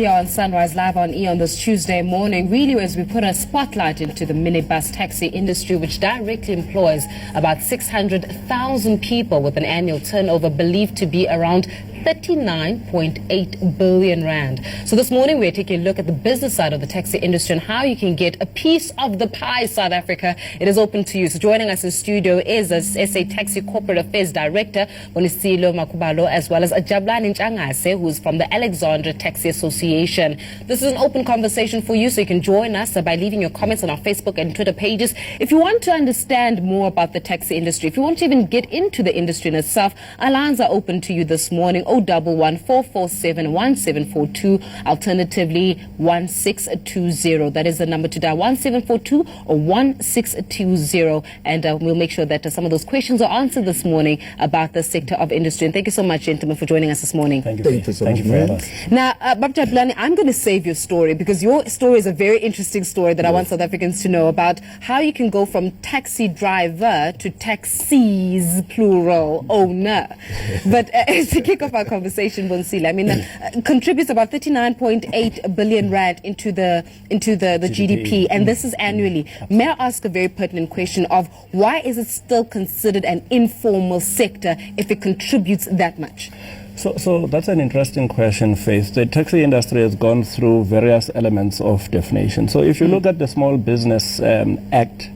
Here on Sunrise Live on E on this Tuesday morning, really as we put a spotlight into the minibus taxi industry, which directly employs about 600,000 people with an annual turnover believed to be around 39.8 billion rand. So this morning we're taking a look at the business side of the taxi industry and how you can get a piece of the pie. South Africa, it is open to you. So joining us in studio is SA Taxi Corporate Affairs Director Bonisile as well as Jabulani Ntshangase, who's from the Alexandra Taxi Association. This is an open conversation for you, so you can join us by leaving your comments on our Facebook and Twitter pages. If you want to understand more about the taxi industry, if you want to even get into the industry in itself, our lines are open to you this morning. 011 447 1742, alternatively 1620. That is the number to dial, 1742 or 1620, and we'll make sure that some of those questions are answered this morning about the sector of industry. And thank you so much, gentlemen, for joining us this morning. Thank you so much for having us. Now, Babta Blani, I'm going to save your story because your story is a very interesting story that I want South Africans to know about how you can go from taxi driver to taxis, plural, owner. But to kick off our conversation, Bonisile, I mean, contributes about 39.8 billion rand into the GDP, and this is annually. May I ask a very pertinent question of why is it still considered an informal sector if it contributes that much? So that's an interesting question, Faith. The taxi industry has gone through various elements of definition. So if you look at the Small Business Act,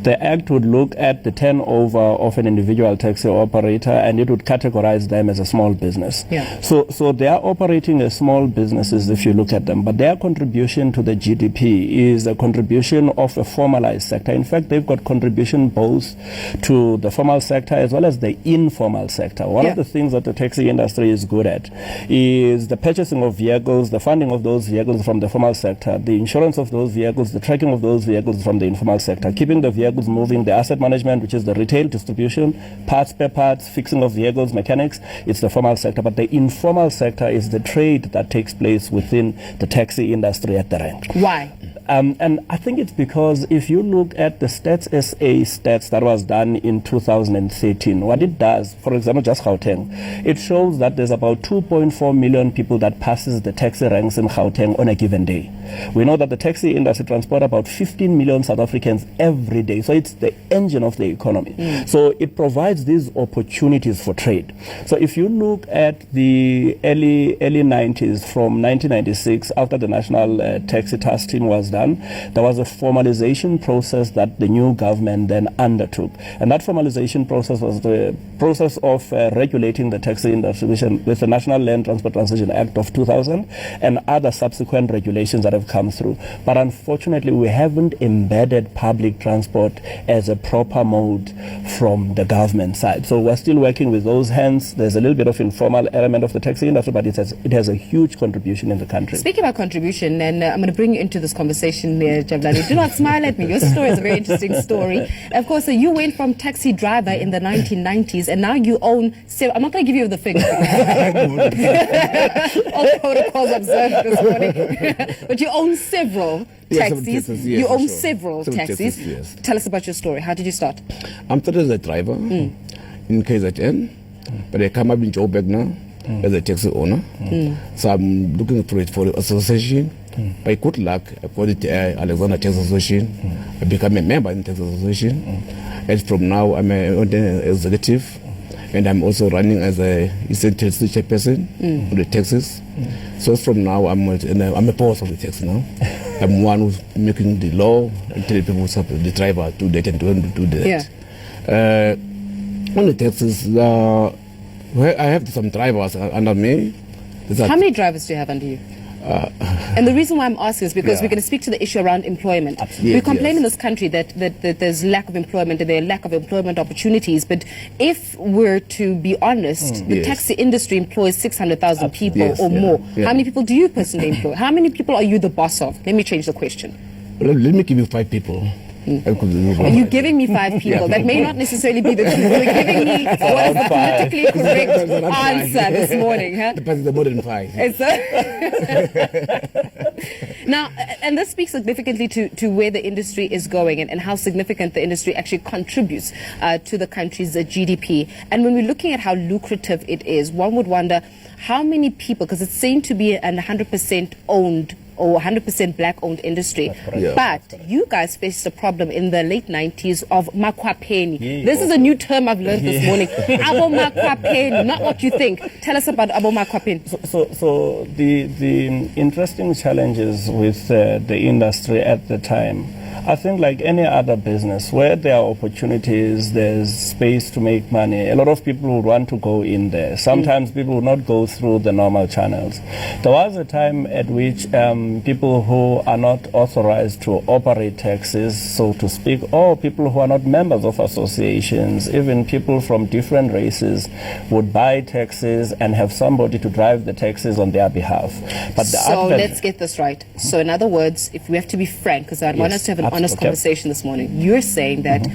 the Act would look at the turnover of an individual taxi operator and it would categorize them as a small business. Yeah. So they are operating as small businesses if you look at them, but their contribution to the GDP is a contribution of a formalized sector. In fact, they've got contribution both to the formal sector as well as the informal sector. One of the things that the taxi industry is good at is the purchasing of vehicles, the funding of those vehicles from the formal sector, the insurance of those vehicles, the tracking of those vehicles from the informal sector, keeping the vehicles moving, the asset management, which is the retail distribution, parts, spare parts, fixing of vehicles, mechanics, it's the formal sector. But the informal sector is the trade that takes place within the taxi industry at the range. Why? And I think it's because if you look at the Stats SA stats that was done in 2013, what it does, for example, just Gauteng, it shows that there's about 2.4 million people that passes the taxi ranks in Gauteng on a given day. We know that the taxi industry transports about 15 million South Africans every day. So it's the engine of the economy. So it provides these opportunities for trade. So if you look at the early 90s, from 1996, after the National Taxi Task Team was done, there was a formalization process that the new government then undertook. And that formalization process was the process of regulating the taxi industry with the National Land Transport Transition Act of 2000 and other subsequent regulations that have come through. But unfortunately, we haven't embedded public transport as a proper mode from the government side. So we're still working with those hands. There's a little bit of informal element of the taxi industry, but it has a huge contribution in the country. Speaking about contribution, and I'm going to bring you into this conversation there, Jabulani. Do not smile at me. Your story is a very interesting story. Of course, so you went from taxi driver in the 1990s, and now you own I'm not going to give you the figure. All protocols observed this morning. But you own several taxis. You own several taxis. Yes. Tell us about your story. How did you start? I'm started as a driver in KZN, but I come up in Joburg now as a taxi owner. So I'm looking for the association. By good luck, I got it Alexander Taxi Association. I became a member in the Taxi Association. And from now, I'm an executive. And I'm also running as a Eastern Taxi chairperson for the taxis. So from now, I'm a boss of the taxi now. I'm one who's making the law and telling people the driver do that and don't do that. Yeah. On the taxis, I have some drivers under me. How many drivers do you have under you? And the reason why I'm asking is because we're going to speak to the issue around employment. Absolutely. We complain in this country that there's lack of employment and there are lack of employment opportunities. But if we're to be honest, the taxi industry employs 600,000 people or more. How many people do you personally employ? How many people are you the boss of? Let me change the question. Let me give you 5 people. And you're giving me 5 people. That may not necessarily be the truth. You're giving me what is the politically correct answer this morning. Huh? Depends on the modern 5. Now, and this speaks significantly to where the industry is going and how significant the industry actually contributes to the country's GDP. And when we're looking at how lucrative it is, one would wonder how many people, because it's seen to be an 100% owned or 100% black-owned industry. Yeah. But you guys faced a problem in the late 90s of makwapeni. Yeah. This is a new term I've learned this morning. Abo makwapeni, not what you think. Tell us about abo makwapeni. So the interesting challenges with the industry at the time, I think like any other business, where there are opportunities, there's space to make money. A lot of people would want to go in there. Sometimes people would not go through the normal channels. There was a time at which people who are not authorized to operate taxis, so to speak, or people who are not members of associations, even people from different races, would buy taxis and have somebody to drive the taxis on their behalf. But So let's get this right. So in other words, if we have to be frank, because I want us to have an honest conversation this morning, you're saying that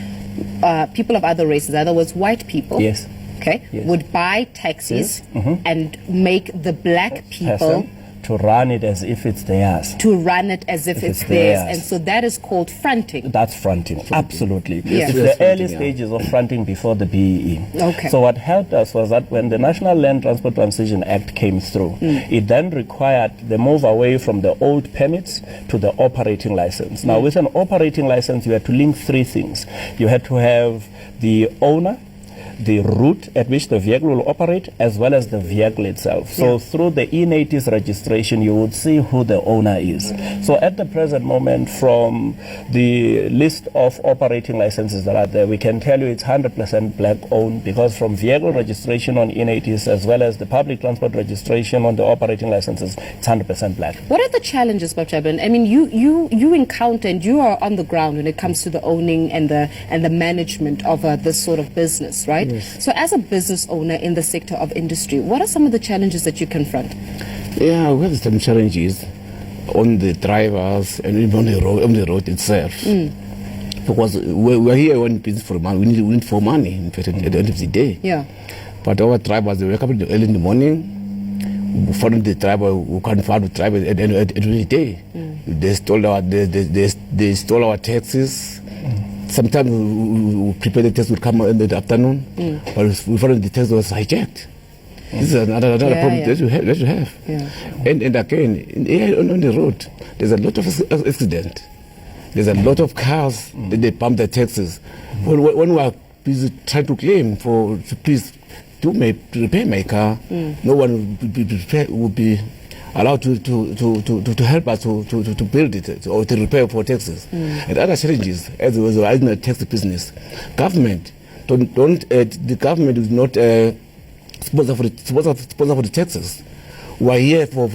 people of other races, in other words, white people, Yes. okay, Yes. would buy taxis and make the black people person to run it as if it's theirs. to run it as if it's theirs. And so that is called fronting. That's fronting, absolutely. Yeah. It's Yes, the early fronting, yeah. stages of fronting before the BEE. Okay. So what helped us was that when the National Land Transport Transition Act came through, it then required the move away from the old permits to the operating license. Now, with an operating license, you had to link 3 things. You had to have the owner, the route at which the vehicle will operate, as well as the vehicle itself. So through the E-Natis registration, you would see who the owner is. So at the present moment, from the list of operating licenses that are there, we can tell you it's 100% black owned, because from vehicle registration on E-Natis as well as the public transport registration on the operating licenses, it's 100% black. What are the challenges, Babjaban? I mean, you encounter and you are on the ground when it comes to the owning and the management of this sort of business, right? Yes. So as a business owner in the sector of industry, what are some of the challenges that you confront? Yeah, we have some challenges on the drivers and even on the road itself. Because we're here on business for money. We need for money, in fact, at the end of the day. Yeah. But our drivers, they wake up early in the morning, we follow the driver, we can't find the driver at the end of the day. They stole our taxis. Sometimes we prepare the taxi, will come in the afternoon, but we follow the taxi was hijacked. This is another problem that you have. Yeah. And again, on the road, there's a lot of accident. There's a lot of cars that they pump their taxis. When we are busy trying to claim for please to repair my car, no one will be allowed to help us to build it or to repair for taxes. And other challenges as well as in the taxi business. Government the government is not sponsor for the taxes. We are here for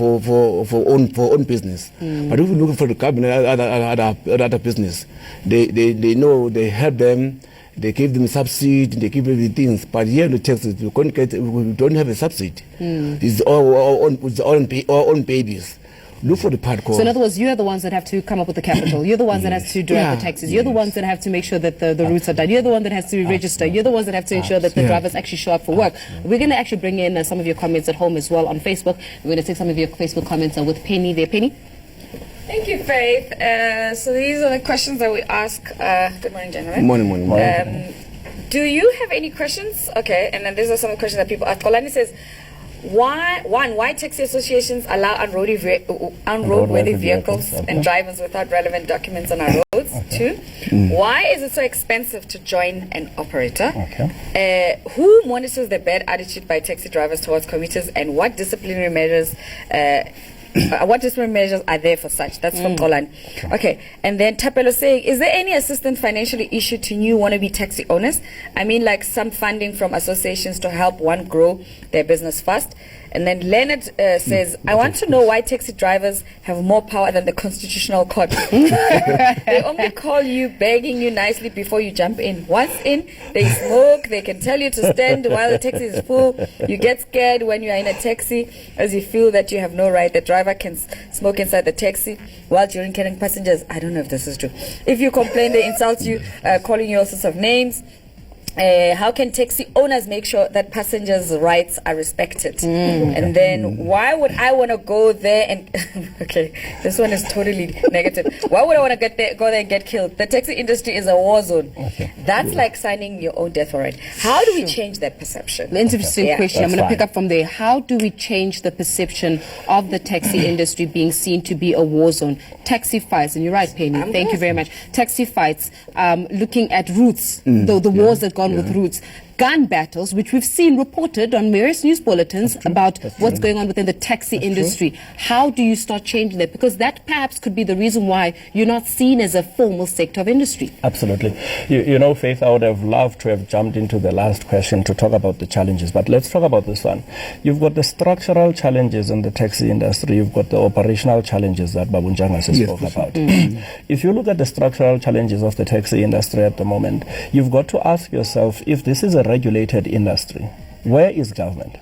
own business. But if we look for the government other business, they know they help them. They give them subsidy, they give them the things. But here in the taxes, we don't have a subsidy. It's all on babies. Look for the part code. So in other words, you're the ones that have to come up with the capital. You're the ones that have to drive the taxis. You're the ones that have to make sure that the routes are done. You're the one that has to register. You're the ones that have to ensure that the drivers actually show up for work. We're going to actually bring in some of your comments at home as well on Facebook. We're going to take some of your Facebook comments with Penny there. Penny? Thank you, Faith. So these are the questions that we ask. Good morning, gentlemen. Morning. Do you have any questions? Okay, and then these are some questions that people ask. Kolani says, why taxi associations allow unroadworthy vehicles and drivers without relevant documents on our roads? 2, why is it so expensive to join an operator? Who monitors the bad attitude by taxi drivers towards commuters, and what disciplinary measures are there for such? That's from Kolan. Okay, and then Tapelo saying, is there any assistance financially issued to new wannabe taxi owners? I mean, like some funding from associations to help one grow their business fast. And then Leonard says, I want to know why taxi drivers have more power than the constitutional court. They only call you, begging you nicely before you jump in. Once in, they smoke, they can tell you to stand while the taxi is full. You get scared when you are in a taxi as you feel that you have no right. The driver can smoke inside the taxi while you're carrying passengers. I don't know if this is true. If you complain, they insult you, calling you all sorts of names. How can taxi owners make sure that passengers' rights are respected? And then, why would I want to go there and okay, this one is totally negative. Why would I want to go there and get killed? The taxi industry is a war zone. That's like signing your own death warrant. How do we change that perception? Interesting question. I'm going to pick up from there. How do we change the perception of the taxi industry being seen to be a war zone? Taxi fights, and you're right, Penny. Thank you very much. Taxi fights, looking at routes, the wars that gone with routes. Gun battles, which we've seen reported on various news bulletins about what's going on within the taxi industry. How do you start changing that? Because that perhaps could be the reason why you're not seen as a formal sector of industry. Absolutely. You know, Faith, I would have loved to have jumped into the last question to talk about the challenges, but let's talk about this one. You've got the structural challenges in the taxi industry. You've got the operational challenges that Babunjanga spoke about. If you look at the structural challenges of the taxi industry at the moment, you've got to ask yourself, if this is a regulated industry, where is government?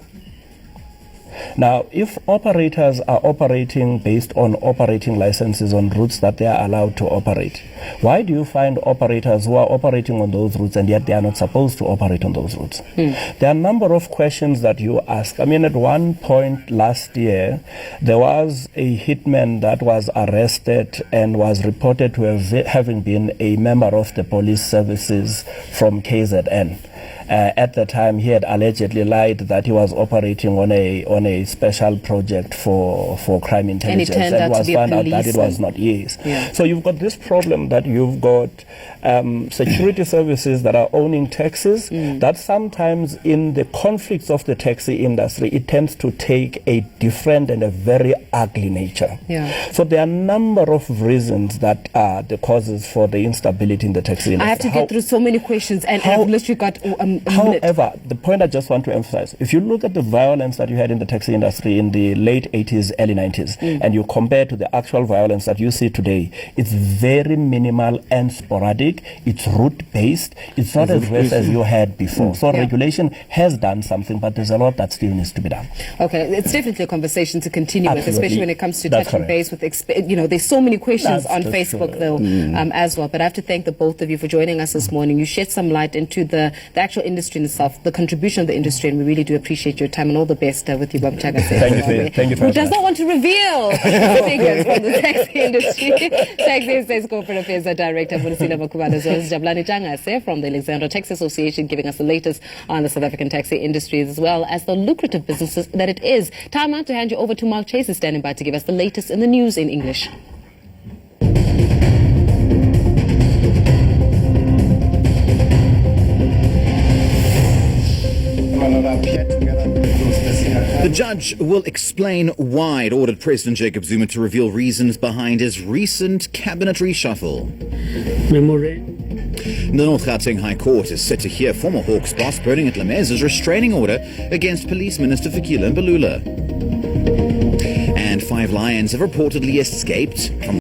Now, if operators are operating based on operating licenses on routes that they are allowed to operate, why do you find operators who are operating on those routes and yet they are not supposed to operate on those routes? There are a number of questions that you ask. I mean, at one point last year, there was a hitman that was arrested and was reported to having been a member of the police services from KZN. At the time, he had allegedly lied that he was operating on a special project for crime intelligence, and it was found out that it was not. So you've got this problem that you've got security services that are owning taxis, that sometimes in the conflicts of the taxi industry, it tends to take a different and a very ugly nature. So there are a number of reasons that are the causes for the instability in the taxi industry. I have to get through so many questions, and I've literally got However, the point I just want to emphasize, if you look at the violence that you had in the taxi industry in the late 80s, early 90s, and you compare to the actual violence that you see today, it's very minimal and sporadic. It's route-based. It's not as vast as you had before. So regulation has done something, but there's a lot that still needs to be done. Okay, it's definitely a conversation to continue with, especially when it comes to touching base with, there's so many questions on Facebook, though, as well. But I have to thank the both of you for joining us this morning. You shed some light into the actual industry in itself, the contribution of the industry, and we really do appreciate your time, and all the best with you, Babunjanga. Thank you. Who does not want to reveal figures from the taxi industry? Taxi States Corporate Affairs Director Bonisile as well as Jabulani Jangase from the Alexandra Taxi Association, giving us the latest on the South African taxi industry, as well as the lucrative businesses that it is. Time out to hand you over to Mark Chase, who's standing by to give us the latest in the news in English. The judge will explain why it ordered President Jacob Zuma to reveal reasons behind his recent cabinet reshuffle. The North Gauteng High Court is set to hear former Hawks boss Bernard Lemez's restraining order against Police Minister Fikile Mbalula. And 5 lions have reportedly escaped from